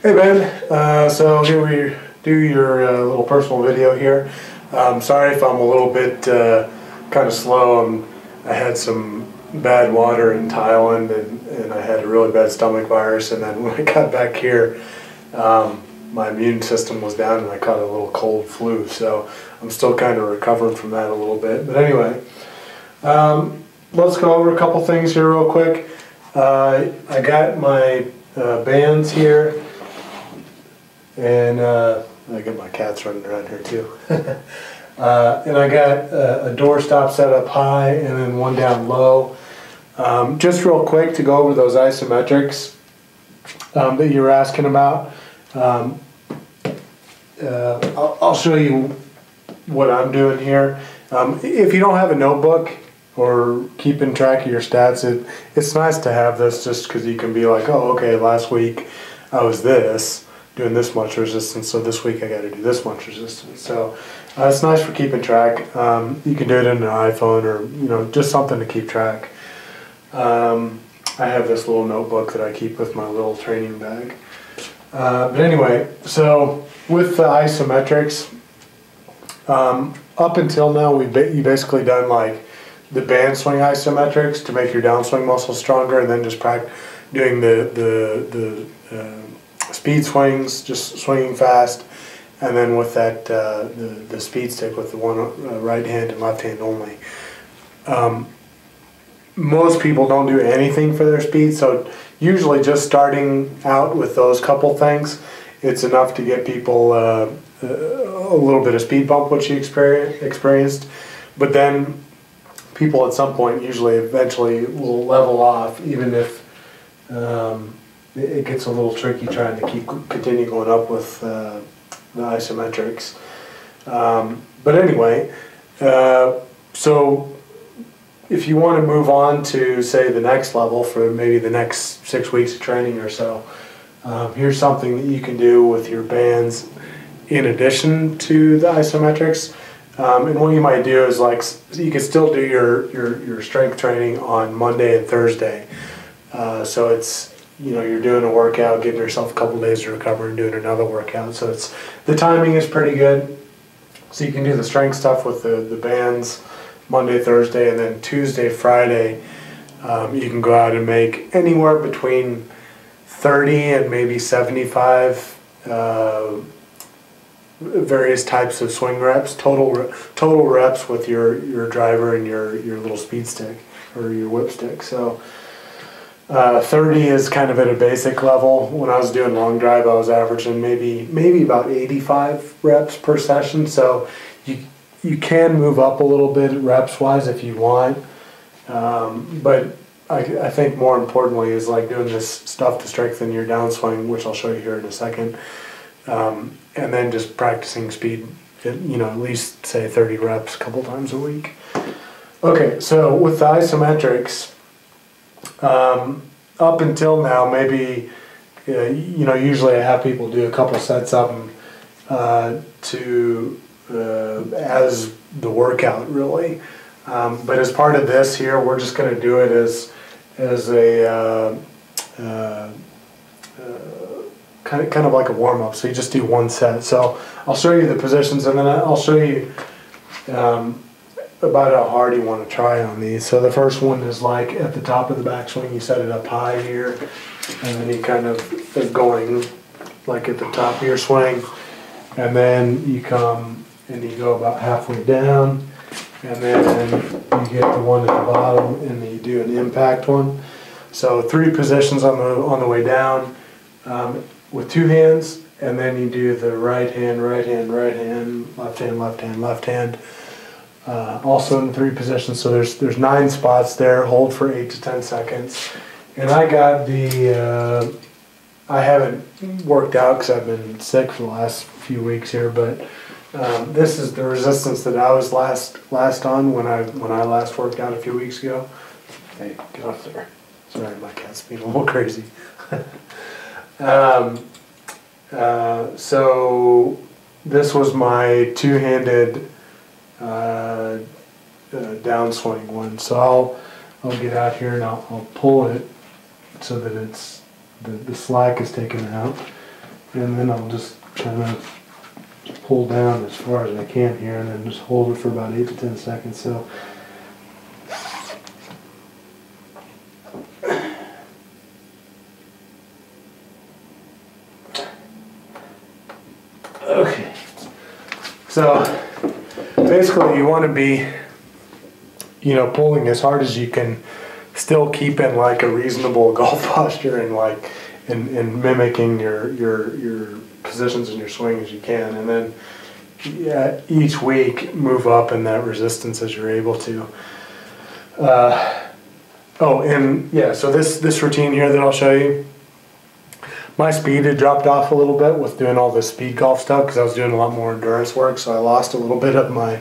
Hey Ben, so here we do your little personal video here. Sorry if I'm a little bit kind of slow. I had some bad water in Thailand and I had a really bad stomach virus, and then when I got back here my immune system was down and I caught a little cold flu, so I'm still kind of recovering from that a little bit. But anyway, let's go over a couple things here real quick. I got my bands here. And I got my cats running around here too. And I got a door stop set up high and then one down low. Just real quick to go over those isometrics that you were asking about. I'll show you what I'm doing here. If you don't have a notebook or keeping track of your stats, it's nice to have this just because you can be like, oh, okay, last week I was doing this much resistance, so this week I got to do this much resistance. So it's nice for keeping track. You can do it in an iPhone or just something to keep track. I have this little notebook that I keep with my little training bag. But anyway, so with the isometrics, up until now you basically done like the band swing isometrics to make your downswing muscles stronger, and then just doing the speed swings, just swinging fast, and then with that the speed stick with the one right hand and left hand only. Most people don't do anything for their speed, so usually just starting out with those couple things, it's enough to get people a little bit of speed bump, which you experienced. But then people at some point usually eventually will level off, even if it gets a little tricky trying to continue going up with the isometrics. But anyway, so if you want to move on to, say, the next level for maybe the next 6 weeks of training or so, here's something that you can do with your bands in addition to the isometrics. And what you might do is, like, you can still do your strength training on Monday and Thursday. So it's, you're doing a workout, giving yourself a couple days to recover and doing another workout. So the timing is pretty good. So you can do the strength stuff with the bands Monday, Thursday, and then Tuesday, Friday, you can go out and make anywhere between 30 and maybe 75 various types of swing reps, total reps with your driver and your little speed stick or your whip stick. So 30 is kind of at a basic level. When I was doing long drive, I was averaging maybe about 85 reps per session. So you can move up a little bit reps wise if you want, but I think more importantly is like doing this stuff to strengthen your downswing, which I'll show you here in a second, and then just practicing speed, at least say 30 reps a couple times a week. Okay, so with the isometrics, up until now, maybe usually I have people do a couple sets of them as the workout, really. But as part of this here, we're just going to do it as a kind of like a warm up. So you just do one set. So I'll show you the positions, and then I'll show you about how hard you want to try on these. So the first one is like at the top of the backswing. You set it up high here, and then you kind of are going like at the top of your swing, and then you come and you go about halfway down, and then you get the one at the bottom, and then you do an impact one. So 3 positions on the way down with 2 hands, and then you do the right hand, right hand, right hand, left hand, left hand, left hand. Also in 3 positions, so there's 9 spots there. Hold for 8 to 10 seconds. And I got I haven't worked out because I've been sick for the last few weeks here, but this is the resistance that I was last on when I last worked out a few weeks ago. Hey, get off there. Sorry, my cat's being a little crazy. So this was my 2-handed downswing one. So I'll get out here and I'll pull it so that the slack is taken out. and then I'll just kind of pull down as far as I can here, and then just hold it for about 8 to 10 seconds. So okay, so basically you want to be, you know, pulling as hard as you can, still keep in like a reasonable golf posture, and like and mimicking your positions in your swing as you can, and then each week move up in that resistance as you're able to. Oh, and yeah, so this routine here that I'll show you, my speed had dropped off a little bit with doing all this speed golf stuff, because I was doing a lot more endurance work, so I lost a little bit of my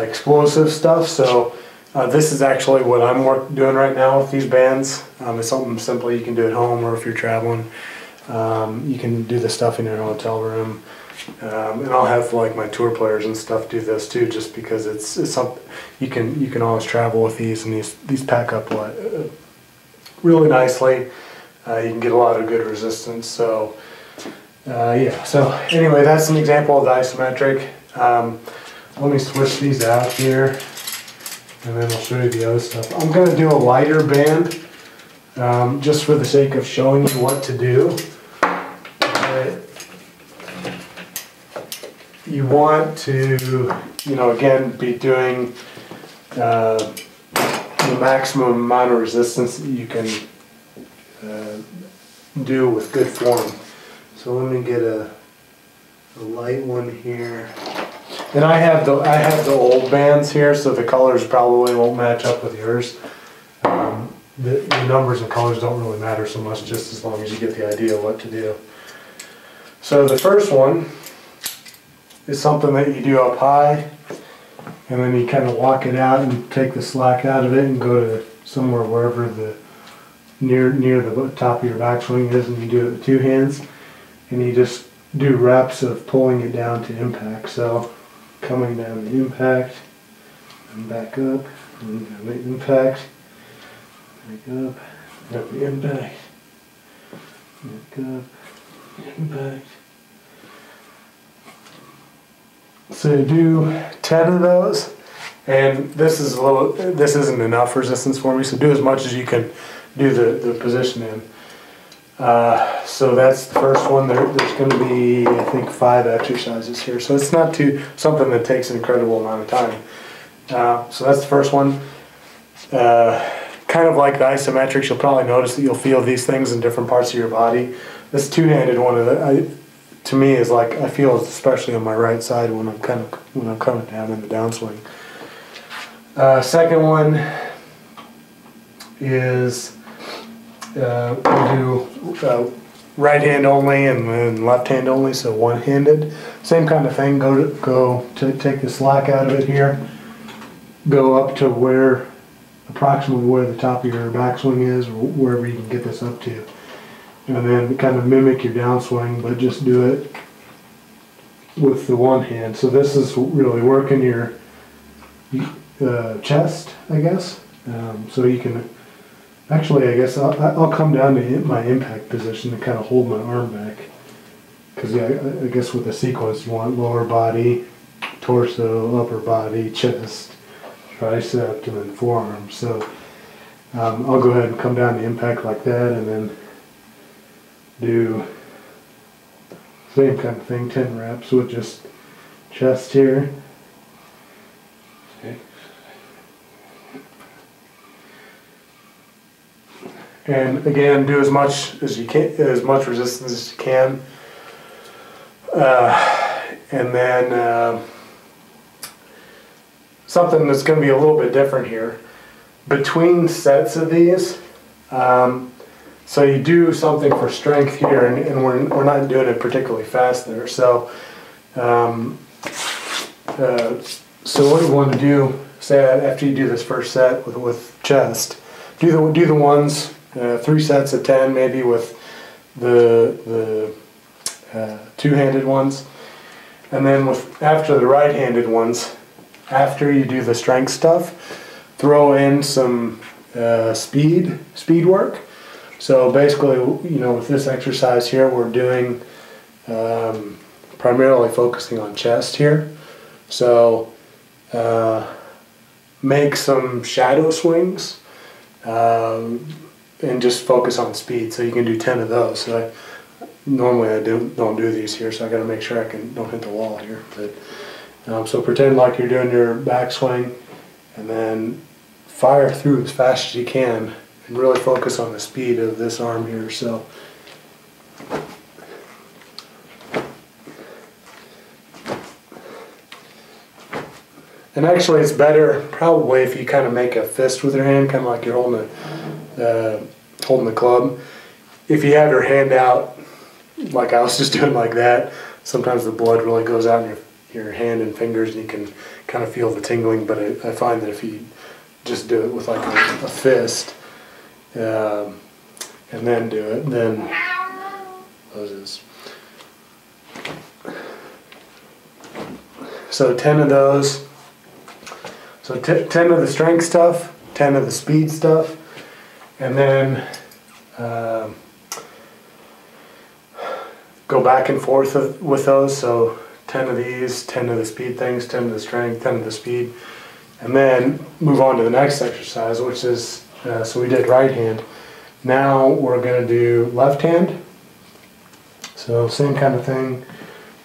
explosive stuff. So this is actually what I'm doing right now with these bands. It's something simple you can do at home, or if you're traveling, you can do this stuff in your hotel room. And I'll have like my tour players and stuff do this too, just because it's something you can always travel with these, and these pack up really nicely. You can get a lot of good resistance. So yeah. So anyway, that's an example of the isometric. Let me switch these out here, and then I'll show you the other stuff. I'm going to do a lighter band, just for the sake of showing you what to do. You want to, you know, again, be doing the maximum amount of resistance that you can do with good form. So let me get a light one here. And I have the old bands here, so the colors probably won't match up with yours. The numbers and colors don't really matter so much, just as long as you get the idea of what to do. So the first one is something that you do up high, and then you kind of walk it out and take the slack out of it and go to somewhere wherever the near the top of your backswing is, and you do it with two hands, and you just do reps of pulling it down to impact. So coming down to impact and back up, and down to impact, back up, down to impact, back up, impact. So you do 10 of those, and this isn't enough resistance for me, so do as much as you can do the position in. So that's the first one. There's going to be, I think, 5 exercises here, so it's not something that takes an incredible amount of time. So that's the first one. Kind of like the isometrics, you'll probably notice that you'll feel these things in different parts of your body. This two-handed one, to me, is like, I feel it especially on my right side when I'm coming down in the downswing. Second one is we do right hand only and then left hand only, so one-handed. Same kind of thing. Go to take the slack out of it here. Go up to approximately where the top of your backswing is, or wherever you can get this up to. And then kind of mimic your downswing, but just do it with the one hand. So this is really working your chest, I guess. So you can, actually, I guess I'll come down to my impact position and kind of hold my arm back. Because yeah, I guess with the sequence, you want lower body, torso, upper body, chest, tricep, and then forearm. So I'll go ahead and come down to impact like that, and then do same kind of thing, 10 reps with just chest here. Okay. And again, do as much as you can, as much resistance as you can. And then something that's going to be a little bit different here. Between sets of these, so you do something for strength here, and we're not doing it particularly fast there. So, so what you want to do, say after you do this first set with chest, do the ones 3 sets of 10 maybe with the two-handed ones, and then after the right-handed ones, after you do the strength stuff, throw in some speed work. So basically, you know, with this exercise here, we're doing primarily focusing on chest here. So make some shadow swings and just focus on speed. So you can do 10 of those. So normally I don't do these here, so I got to make sure I don't hit the wall here. But so pretend like you're doing your backswing, and then fire through as fast as you can, and really focus on the speed of this arm here. So. And actually it's better probably if you kind of make a fist with your hand, kind of like you're holding the club. If you have your hand out, like I was just doing like that, sometimes the blood really goes out in your hand and fingers, and you can kind of feel the tingling. But I find that if you just do it with like a fist, and then do it, then closes. So 10 of those. So 10 of the strength stuff, 10 of the speed stuff, and then go back and forth with those. So 10 of these, 10 of the speed things, 10 of the strength, 10 of the speed, and then move on to the next exercise, which is, so we did right hand. Now we're going to do left hand. So same kind of thing,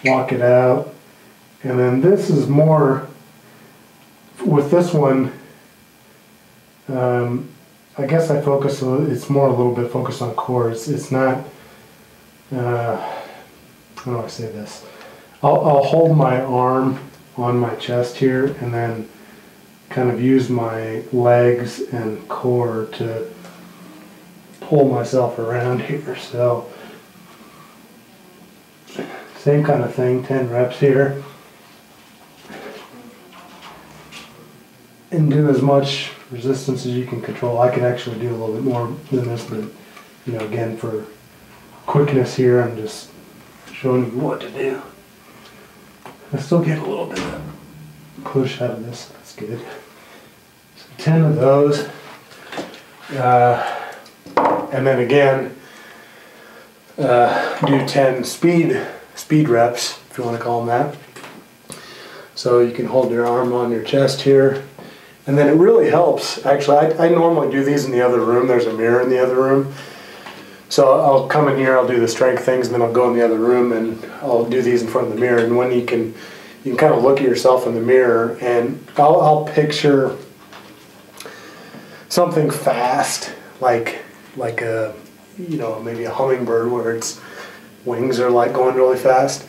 walk it out, and then this is more. With this one, I guess I focus, it's more a little bit focused on core. It's not, how do I say this? I'll hold my arm on my chest here and then kind of use my legs and core to pull myself around here. So, same kind of thing, 10 reps here. And do as much resistance as you can control. I can actually do a little bit more than this, but you know, again, for quickness here, I'm just showing you what to do. I still get a little bit of push out of this. That's good. So 10 of those, and then again, do 10 speed reps, if you want to call them that. So you can hold your arm on your chest here. And then it really helps, actually, I normally do these in the other room. There's a mirror in the other room. So I'll come in here, I'll do the strength things, and then I'll go in the other room and I'll do these in front of the mirror. And when you can kind of look at yourself in the mirror, and I'll picture something fast, like a, you know, maybe a hummingbird where its wings are like going really fast.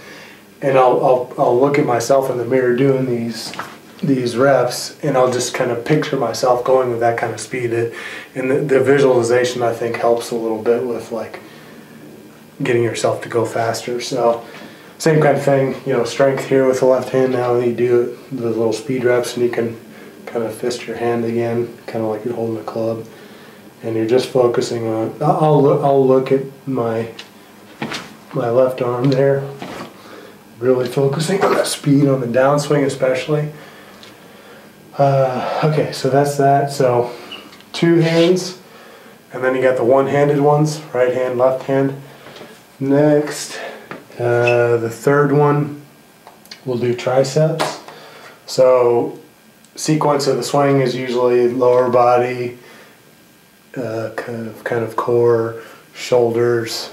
And I'll look at myself in the mirror doing these reps, and I'll just kind of picture myself going with that kind of speed. And the visualization, I think, helps a little bit with like getting yourself to go faster. So same kind of thing, you know, strength here with the left hand. Now you do the little speed reps, and you can kind of fist your hand again, kind of like you're holding a club, and you're just focusing on. I'll look at my left arm there, really focusing on that speed on the downswing especially. Okay, so that's that. So 2 hands, and then you got the one-handed ones, right hand, left hand. Next, the third one, we'll do triceps. So sequence of the swing is usually lower body, kind of core, shoulders,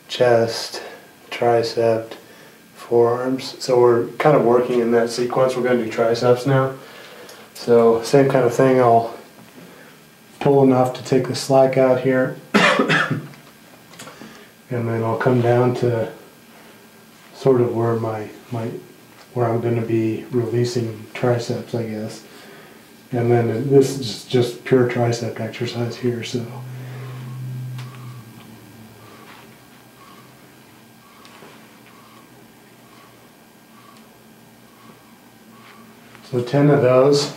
chest, tricep, forearms. So we're kind of working in that sequence. We're going to do triceps now. So same kind of thing, I'll pull enough to take the slack out here, and then I'll come down to sort of where where I'm going to be releasing triceps, I guess. And then this is just pure tricep exercise here. So so 10 of those.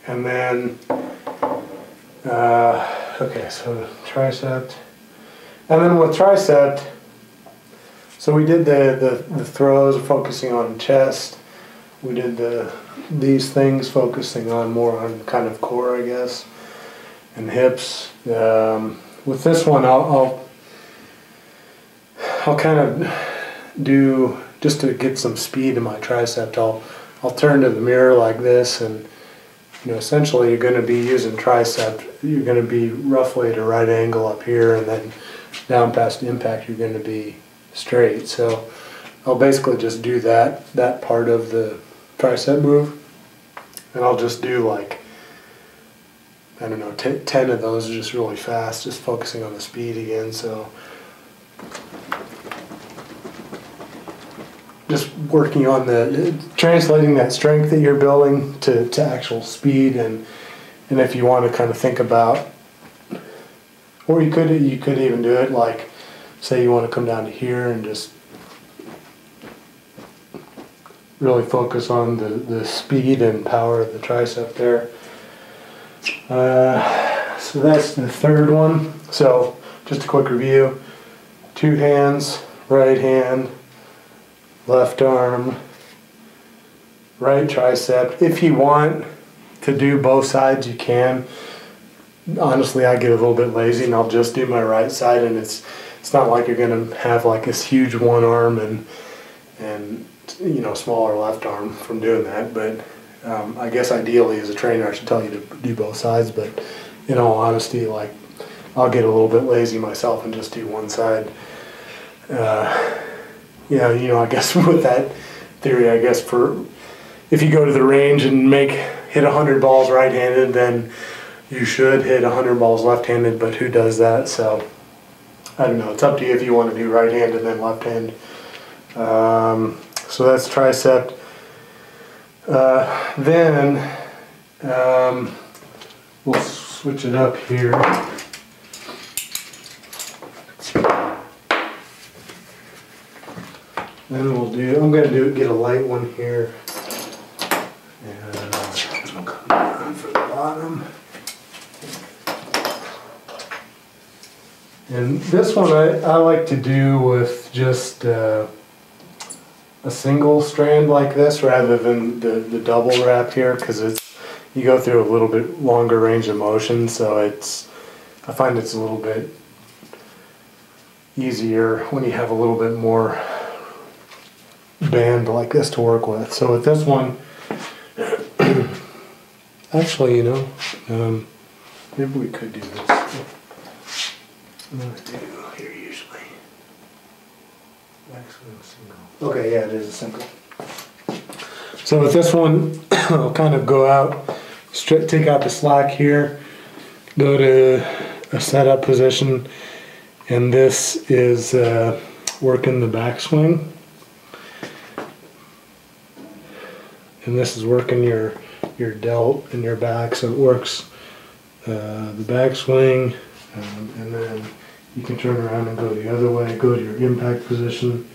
And then, okay, so tricep. And then with tricep, so we did the throws focusing on chest. We did these things focusing on more on kind of core, I guess, and hips. With this one, I'll I'll kind of do, just to get some speed in my tricep, I'll turn to the mirror like this, and essentially you're going to be using tricep. You're going to be roughly at a right angle up here, and then down past impact you're going to be straight. So I'll basically just do that part of the tricep move, and I'll just do like, I don't know, 10 of those just really fast, just focusing on the speed again. So just working on translating that strength that you're building to actual speed, and if you want to kind of think about, or you could even do it like, say you want to come down to here and just really focus on the speed and power of the tricep there. So that's the third one. So just a quick review: 2 hands, right hand, left arm, right tricep. If you want to do both sides, you can. Honestly, I get a little bit lazy and I'll just do my right side, and it's not like you're gonna have like this huge one arm and smaller left arm from doing that. But I guess ideally as a trainer I should tell you to do both sides, but in all honesty, like, I'll get a little bit lazy myself and just do one side. I guess with that theory, I guess if you go to the range and hit 100 balls right-handed, then you should hit 100 balls left-handed, but who does that? So I don't know, it's up to you if you want to do right hand and then left hand. So that's tricep. Then we'll switch it up here. Then I'm going to get a light one here. And we'll come down for the bottom. And this one I like to do with just a single strand like this rather than the double wrap here, because you go through a little bit longer range of motion, so I find it's a little bit easier when you have a little bit more band like this to work with. So with this one, actually, maybe we could do this. I'm going to do here usually. Backswing single. Okay, yeah, it is a single. So with this one, I'll kind of go out, take out the slack here, go to a setup position, and this is working the backswing. And this is working your delt and your back, so it works the backswing, and then you can turn around and go the other way, go to your impact position,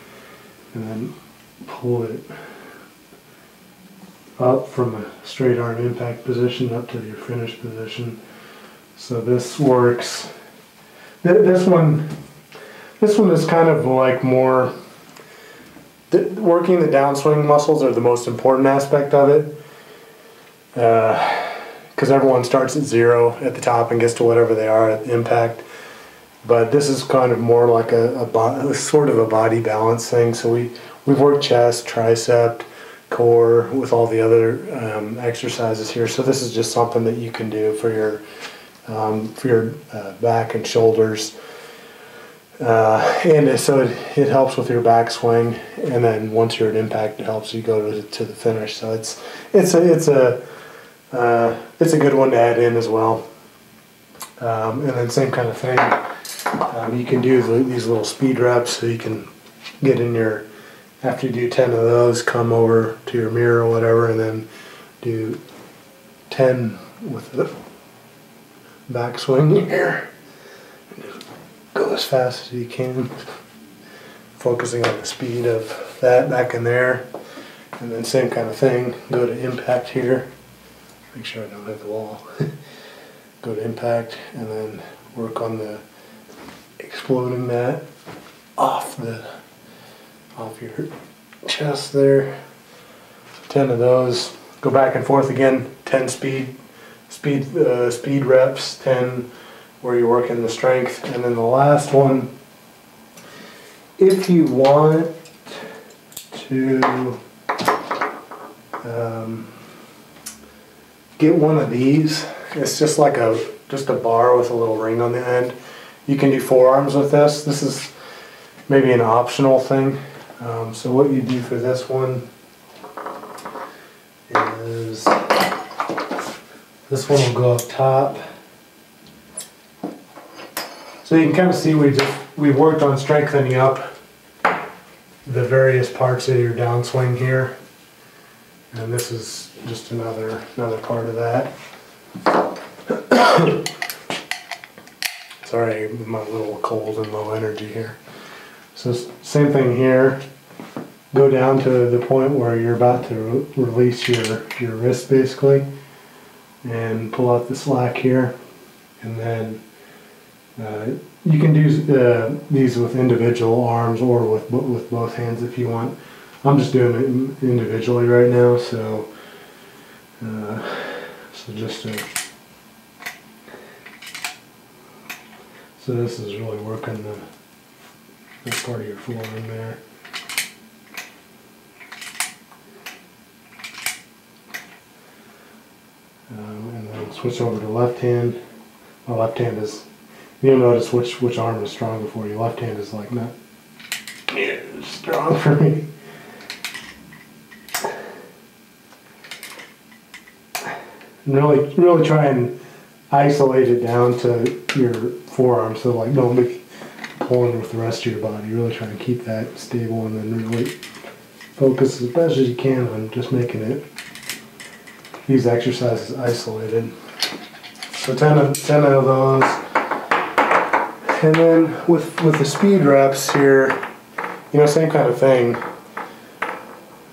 and then pull it up from a straight arm impact position up to your finish position. So this works. This one is kind of like more, working the downswing muscles are the most important aspect of it, because everyone starts at 0 at the top and gets to whatever they are at impact. But this is kind of more like a sort of a body balance thing. So we've worked chest, tricep, core with all the other exercises here. So this is just something that you can do for your back and shoulders. And so it helps with your backswing, and then once you're at impact, it helps you go to the finish. So it's a good one to add in as well. And then same kind of thing. You can do these little speed reps, so you can get in after you do 10 of those, come over to your mirror or whatever, and then do 10 with the backswing here. Go as fast as you can, focusing on the speed of that back in there. And then same kind of thing, go to impact here. Make sure I don't hit the wall. Go to impact and then work on the exploding that off your chest there. 10 of those. Go back and forth again. 10 speed reps. 10 where you're working the strength. And then the last one if you want to get one of these, it's just like a bar with a little ring on the end. You can do forearms with this. This is maybe an optional thing. So what you do for this one is this one will go up top. So you can kind of see we've worked on strengthening up the various parts of your downswing here, and this is just another part of that. Sorry, I'm a little cold and low energy here. So same thing here. Go down to the point where you're about to release your wrist basically, and pull out the slack here, and then you can do these with individual arms or with both hands if you want. I'm just doing it individually right now, so so this is really working this part of your forearm there. And then switch over to left hand. My left hand is, you'll notice which arm is stronger for you. Left hand is like not strong for me. And really try and isolate it down to your forearm, so like don't be pulling with the rest of your body. Really try and keep that stable, and then really focus as best as you can on just making these exercises isolated. So 10 of those. And then with the speed reps here, same kind of thing.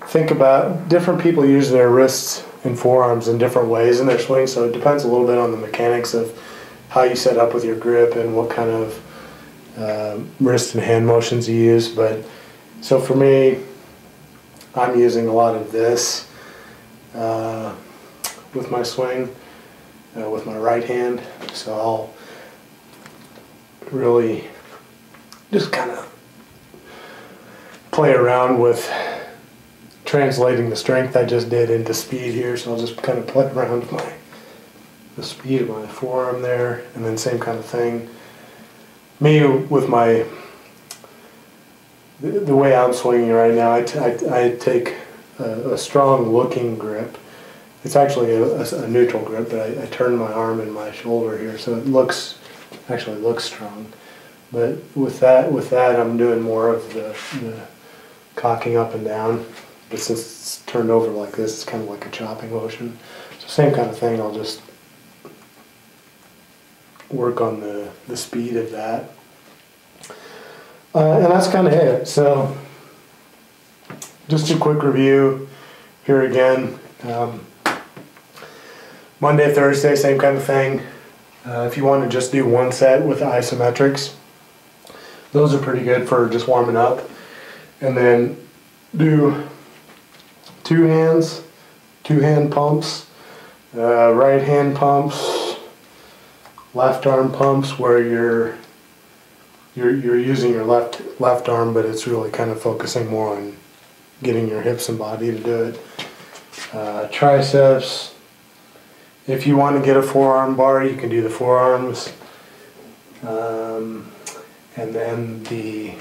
Think about different people use their wrists and forearms in different ways in their swing, so it depends a little bit on the mechanics of how you set up with your grip and what kind of wrist and hand motions you use. But so for me, I'm using a lot of this with my swing, with my right hand. So I'll really just kind of play around with translating the strength I just did into speed here. So I'll just kind of play around with the speed of my forearm there, and then same kind of thing. Me with the way I'm swinging right now, I take a strong looking grip. It's actually a neutral grip, but I turn my arm and my shoulder here, so it actually looks strong. But with that, I'm doing more of the cocking up and down. But since it's turned over like this, it's kind of like a chopping motion. So same kind of thing, I'll just work on the speed of that. And that's kind of it. So just a quick review here again. Monday, Thursday, same kind of thing. If you want to just do one set with isometrics, those are pretty good for just warming up. And then do two hand pumps, right hand pumps, left arm pumps, where you're using your left arm, but it's really kind of focusing more on getting your hips and body to do it. Triceps. If you want to get a forearm bar, you can do the forearms, and then the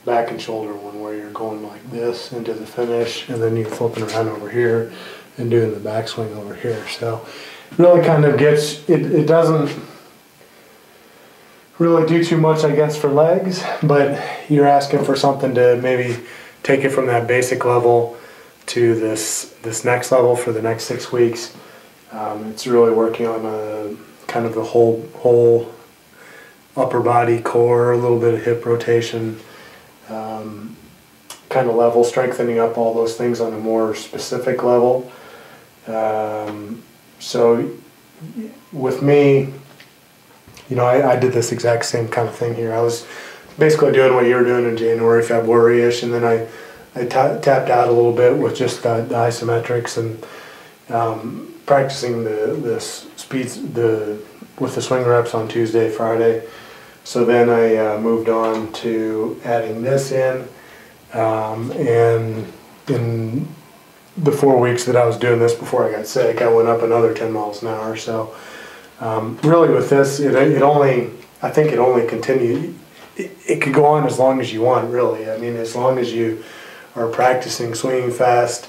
back and shoulder one, where you're going like this into the finish, and then you're flipping around over here and doing the backswing over here. So really kind of gets, it doesn't really do too much, I guess, for legs, but you're asking for something to maybe take it from that basic level to this next level for the next 6 weeks. It's really working on kind of the whole upper body, core, a little bit of hip rotation, kind of level, strengthening up all those things on a more specific level. So with me, I did this exact same kind of thing here. I was basically doing what you were doing in January, February-ish, and then I tapped out a little bit with just the isometrics and practicing the speeds with the swing reps on Tuesday, Friday. So then I moved on to adding this in, and in the 4 weeks that I was doing this before I got sick, I went up another 10 miles an hour. So really with this, I think it only continued. It could go on as long as you want, really. I mean, as long as you are practicing swinging fast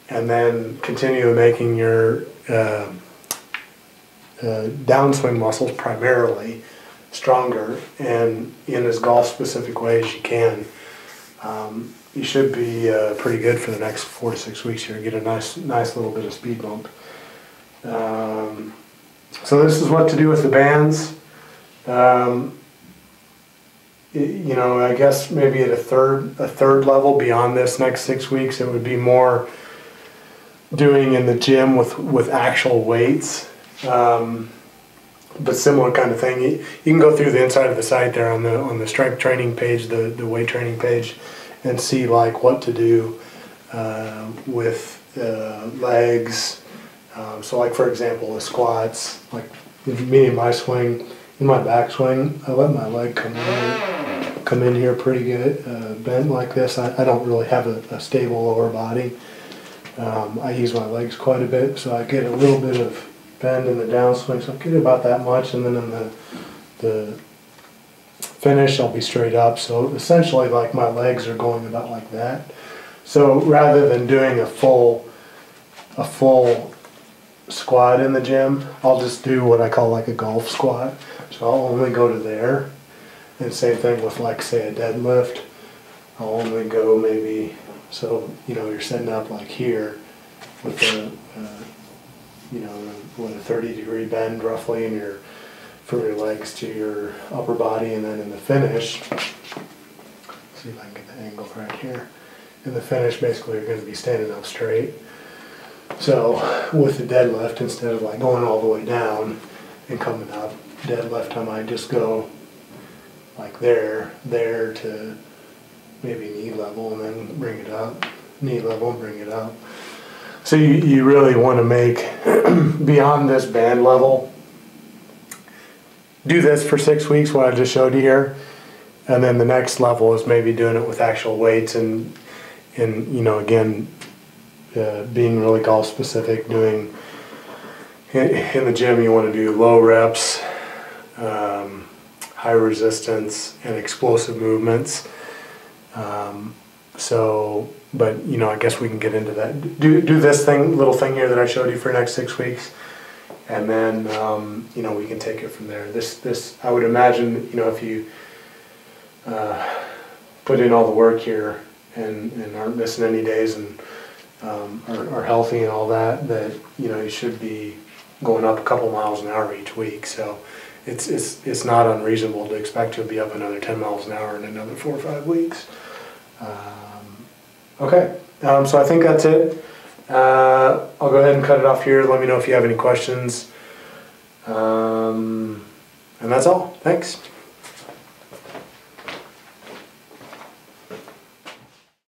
and then continue making your downswing muscles primarily stronger and in as golf specific way as you can, you should be pretty good for the next 4 to 6 weeks here. Get a nice little bit of speed bump. So this is what to do with the bands. You know, I guess maybe at a third level beyond this next 6 weeks, it would be more doing in the gym with actual weights. But similar kind of thing. You can go through the inside of the site there on the strength training page, the weight training page, and see like what to do with legs. So like for example, the squats. Like me in my swing, in my backswing, I let my leg come in here pretty good, bent like this. I don't really have a stable lower body. I use my legs quite a bit, so I get a little bit of bend in the downswing, so I get about that much, and then in the finish I'll be straight up. So essentially like my legs are going about like that. So rather than doing a full squat in the gym, I'll just do what I call like a golf squat. So I'll only go to there. And same thing with like say a deadlift. I'll only go maybe, so you know, you're setting up like here with the you know, with a 30-degree bend roughly in from your legs to your upper body, and then in the finish, see if I can get the angle right here. In the finish, basically you're going to be standing up straight. So with the deadlift, instead of like going all the way down and coming up, deadlift I might just go like there to maybe knee level and then bring it up, knee level and bring it up. So you really want to make beyond this band level. Do this for 6 weeks, what I just showed you here, and then the next level is maybe doing it with actual weights and you know, again, being really golf specific. Doing in the gym, you want to do low reps, high resistance, and explosive movements. But you know, I guess we can get into that. Do this little thing here that I showed you for the next 6 weeks, and then you know, we can take it from there. This I would imagine, you know, if you put in all the work here and aren't missing any days and are healthy and all that, you know, you should be going up a couple miles an hour each week. So it's not unreasonable to expect you'll be up another 10 miles an hour in another 4 or 5 weeks. Okay, so I think that's it. I'll go ahead and cut it off here. Let me know if you have any questions. And that's all. Thanks.